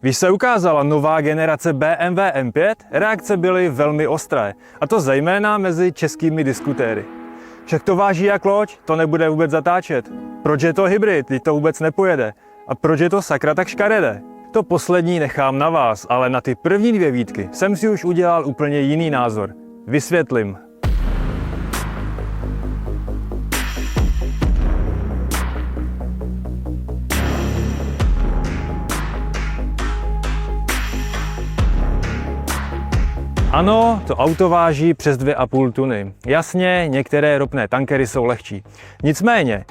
Když se ukázala nová generace BMW M5, reakce byly velmi ostré, a to zejména mezi českými diskutéry. Však to váží jak loď, to nebude vůbec zatáčet. Proč je to hybrid, když to vůbec nepojede? A proč je to sakra tak škaredé? To poslední nechám na vás, ale na ty první dvě výtky jsem si už udělal úplně jiný názor. Vysvětlím. Ano, to auto váží přes 2,5 tuny. Jasně, některé ropné tankery jsou lehčí. Nicméně,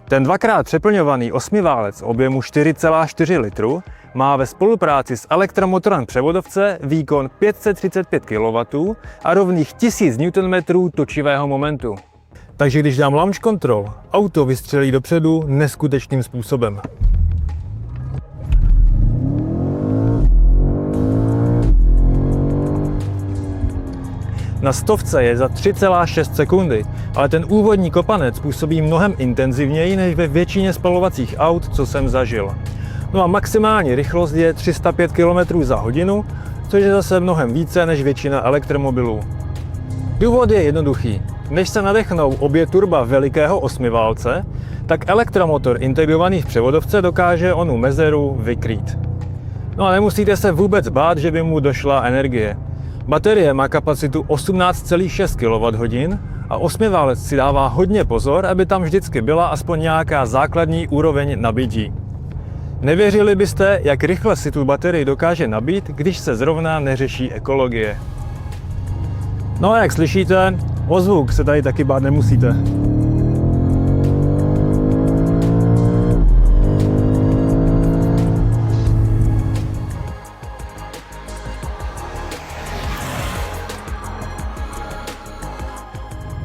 ten dvakrát přeplňovaný osmiválec objemu 4,4 litru má ve spolupráci s elektromotorem převodovce výkon 535 kW a rovných 1000 Nm točivého momentu. Takže když dám launch control, auto vystřelí dopředu neskutečným způsobem. Na stovce je za 3,6 sekundy, ale ten úvodní kopanec působí mnohem intenzivněji než ve většině spalovacích aut, co jsem zažil. No a maximální rychlost je 305 km za hodinu, což je zase mnohem více než většina elektromobilů. Důvod je jednoduchý. Než se nadechnou obě turba velikého osmiválce, tak elektromotor integrovaný v převodovce dokáže onu mezeru vykrýt. No a nemusíte se vůbec bát, že by mu došla energie. Baterie má kapacitu 18,6 kWh a osmiválec si dává hodně pozor, aby tam vždycky byla aspoň nějaká základní úroveň nabití. Nevěřili byste, jak rychle si tu baterii dokáže nabít, když se zrovna neřeší ekologie. No a jak slyšíte, o zvuk se tady taky bát nemusíte.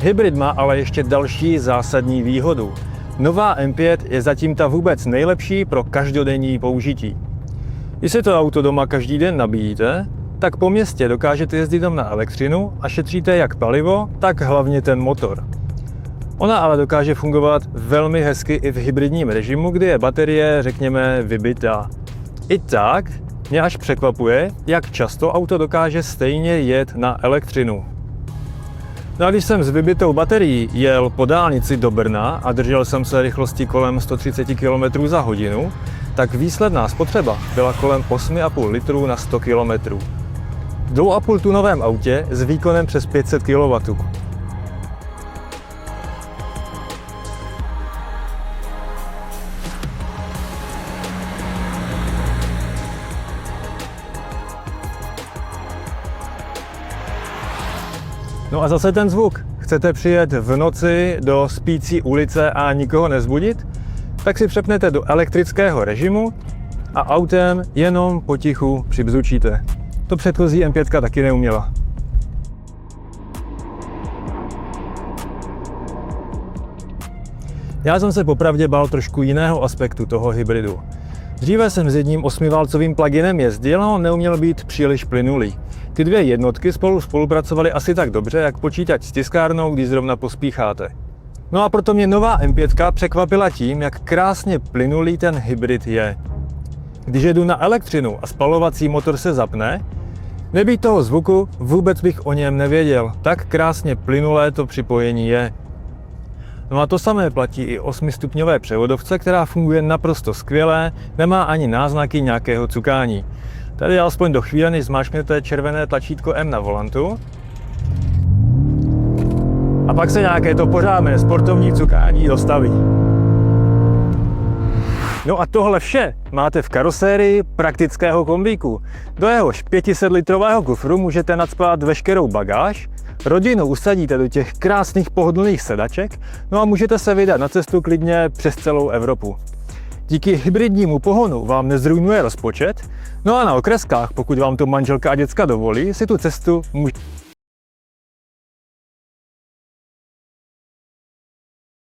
Hybrid má ale ještě další zásadní výhodu. Nová M5 je zatím ta vůbec nejlepší pro každodenní použití. Když si to auto doma každý den nabíjíte, tak po městě dokážete jezdit na elektřinu a šetříte jak palivo, tak hlavně ten motor. Ona ale dokáže fungovat velmi hezky i v hybridním režimu, kdy je baterie, řekněme, vybitá. I tak mě až překvapuje, jak často auto dokáže stejně jet na elektřinu. No a když jsem s vybitou baterií jel po dálnici do Brna a držel jsem se rychlosti kolem 130 km za hodinu, tak výsledná spotřeba byla kolem 8,5 litrů na 100 km. V 2,5 tunovém autě s výkonem přes 500 kW. No a zase ten zvuk. Chcete přijet v noci do spící ulice a nikoho nezbudit? Tak si přepnete do elektrického režimu a autem jenom potichu přibzučíte. To předchozí M5 taky neuměla. Já jsem se popravdě bál trošku jiného aspektu toho hybridu. Dříve jsem s jedním osmiválcovým pluginem jezdil a on neuměl být příliš plynulý. Ty dvě jednotky spolupracovaly asi tak dobře, jak počítač s tiskárnou, když zrovna pospícháte. No a proto mě nová M5 překvapila tím, jak krásně plynulý ten hybrid je. Když jedu na elektřinu a spalovací motor se zapne, nebýt toho zvuku, vůbec bych o něm nevěděl. Tak krásně plynulé to připojení je. No a to samé platí i 8stupňové převodovce, která funguje naprosto skvěle, nemá ani náznaky nějakého cukání. Tady alespoň do chvíle, než zmáčknete červené tlačítko M na volantu. A pak se nějaké to pořádné sportovní cukání dostaví. No a tohle vše máte v karosérii praktického kombíku. Do jehož 500-litrového kufru můžete nacpat veškerou bagáž, rodinu usadíte do těch krásných pohodlných sedaček, no a můžete se vydat na cestu klidně přes celou Evropu. Díky hybridnímu pohonu vám nezrujnuje rozpočet, no a na okreskách, pokud vám to manželka a děcka dovolí, si tu cestu můžete